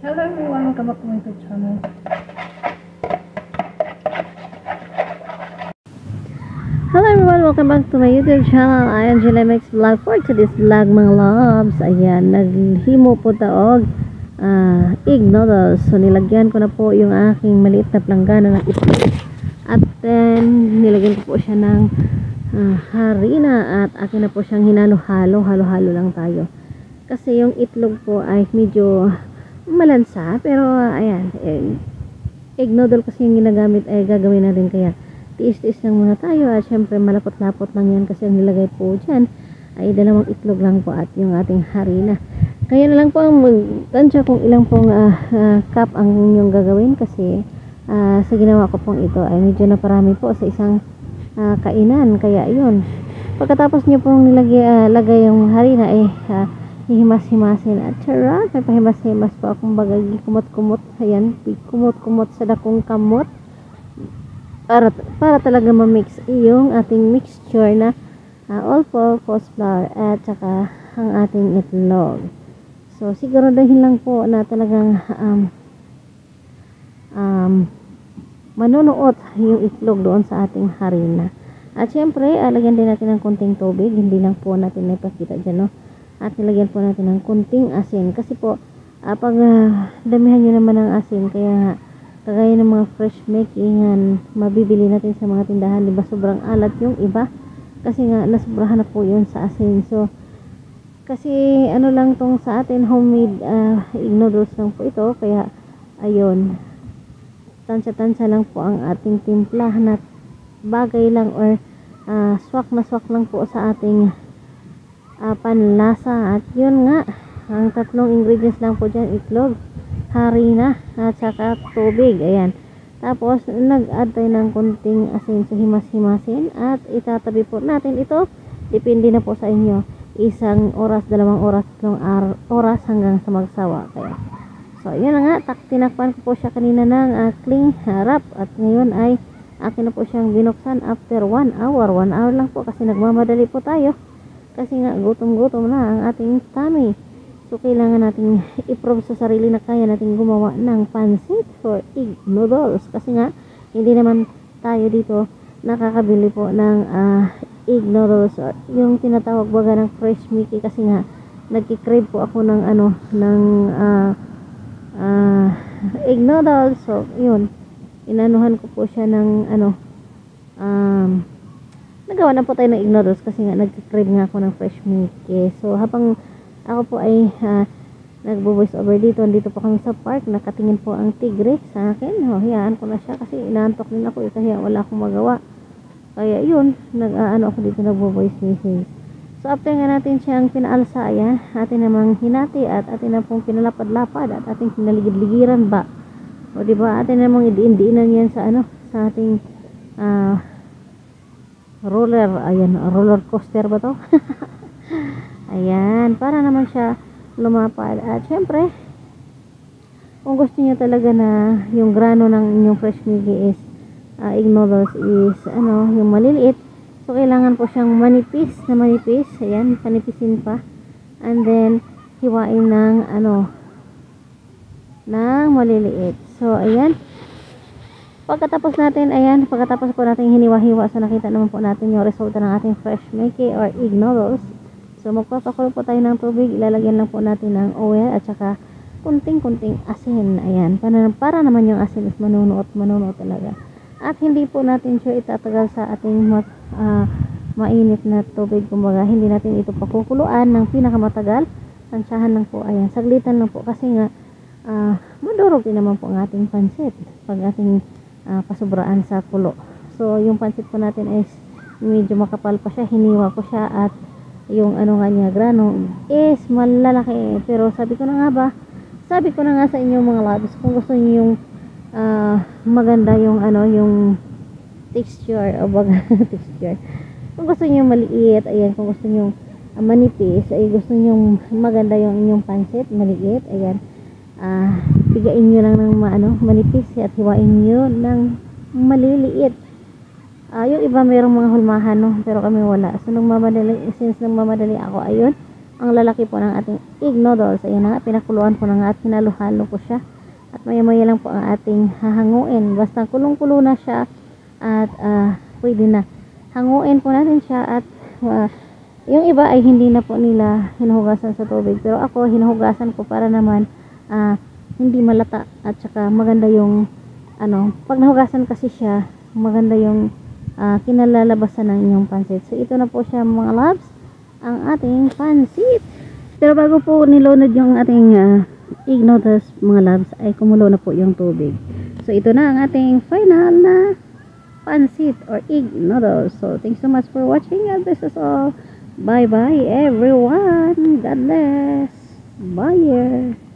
Hello everyone, welcome back to my YouTube channel. Hello everyone, welcome back to my YouTube channel. I am Angela Mix Vlog. For today's vlog mga loves, ayan, naghimo po taog egg noodles. So nilagyan ko na po yung aking maliit na planggana ng itlog. At then nilagyan ko po siya ng harina at akin na po siyang hinalo-halo. Halo-halo lang tayo. Kasi yung itlog po ay medyo malansa, pero ayan, egg noodle kasi yung ginagamit ay gagawin natin, kaya tiis-tiis lang muna tayo. At syempre malapot-lapot lang yan kasi ang nilagay po dyan ay dalawang itlog lang po at yung ating harina. Kaya na lang po ang magtansya kung ilang pong cup ang yung gagawin, kasi sa ginawa ko pong ito ay medyo naparami po sa isang kainan. Kaya yun, pagkatapos nyo pong lagay yung harina ay hihimas-himasin at charot, may pahimas-himas po akong bagay kumot-kumot. Ayan, kumot-kumot sa dakong kamot para talaga ma-mix yung ating mixture na all-purpose flour at saka ang ating itlog. So siguraduhin lang po na talagang manunuot yung itlog doon sa ating harina. At syempre lagyan din natin ng konting tubig, hindi lang po natin ipakita dyan, no? At nilagyan po natin ng kunting asin kasi po pag damihan nyo naman ng asin, kaya kagaya ng mga fresh making mabibili natin sa mga tindahan, diba sobrang alat yung iba kasi nga nasobrahan na po yun sa asin. So kasi ano lang tong sa atin, homemade egg noodles lang po ito, kaya ayun, tansya-tansya lang po ang ating timpla na bagay lang, or swak na swak lang po sa ating panlasa. At yun nga, ang tatlong ingredients lang po dyan: itlog, harina at saka tubig. Ayan, tapos nag-add tayo ng konting asin, so himas-himasin at itatabi po natin ito, depende na po sa inyo, 1 oras, 2 oras, 3 oras hanggang sa magsawa. Kaya so yun na nga, tinakpan ko po siya kanina ng cling wrap at ngayon ay akin na po siyang binuksan after 1 hour. 1 hour lang po kasi nagmamadali po tayo kasi nga gutom-gutom na ang ating tummy. So kailangan natin i-prove sa sarili na kaya natin gumawa ng pancit for egg noodles, kasi nga hindi naman tayo dito nakakabili po ng egg noodles, or yung tinatawag baga ng fresh Mickey, kasi nga nagki-crave po ako ng egg noodles. So yun, inanuhan ko po siya ng nagawa na po tayo ng egg noodles kasi nga nagki-crave nga ako ng fresh Mickey. So habang ako po ay nagbo-voice over dito po kami sa park, nakatingin po ang tigre sa akin. Hayaan ko na siya kasi inaantok din ako kaya wala akong magawa. Kaya yun, ako dito nagbo-voice message. So after nga natin siyang pinaalsa, ayan, atin namang hinati at atin na pong pinalapad-lapad at ating pinaligid-ligiran ba. O diba, atin namang idiin-diinan yan sa sa ating roller coaster ba to? Ayan, para naman siya lumapad. At syempre, kung gusto niyo talaga na yung grano ng inyong fresh Mickey is egg noodles is yung maliliit, so kailangan po siyang manipis. Ayan, panipisin pa and then hiwain ng ng maliliit. So ayan, pagkatapos po natin hiniwa-hiwa, so nakita naman po natin yung resulta ng ating fresh Mickey or egg noodles. So magpapakulo po tayo ng tubig, ilalagyan lang po natin ng oil at saka kunting-kunting asin. Ayan, para naman yung asin is manunuot talaga. At hindi po natin siya itatagal sa ating mainit na tubig. Kumbaga, hindi natin ito pakukuluan ng pinakamatagal. Tansyahan lang po, ayan, saglitan lang po kasi nga madurog din naman po ang ating pansit pag ating pasubraan sa kulo. So yung pansit po natin is medyo makapal pa siya, hiniwa ko siya at yung nga niya, grano is malalaki. Pero sabi ko na nga sa inyo mga loves, kung gusto niyo yung maganda yung yung texture o baga texture, kung gusto niyo maliit, ayan, kung gusto niyo manipis, ay gusto niyo maganda yung inyong pansit maliit, ayan, pigain niyo lang ng manipis at hiwain niyo ng maliliit. Yung iba mayroong mga hulmahan, no? Pero kami wala. So since nagmamadali ako, ayun, ang lalaki po ng ating egg noodles. Ayan na nga, pinakuluan ko na nga at hinalo-halo ko siya. At maya-maya lang po ang ating hahanguin. Basta kulong-kulo na siya at pwede na. Hanguin po natin siya at yung iba ay hindi na po nila hinuhugasan sa tubig. Pero ako, hinuhugasan ko para naman hindi malata at saka maganda yung pag nahugasan kasi siya, maganda yung kinalalabasan ng inyong pansit. So ito na po siya mga loves, ang ating pansit. Pero bago po nilunod yung ating egg noodles mga loves, ay kumulo na po yung tubig. So ito na ang ating final na pansit or egg noodles. So thanks so much for watching, and this is all. Bye bye everyone, God bless. Bye.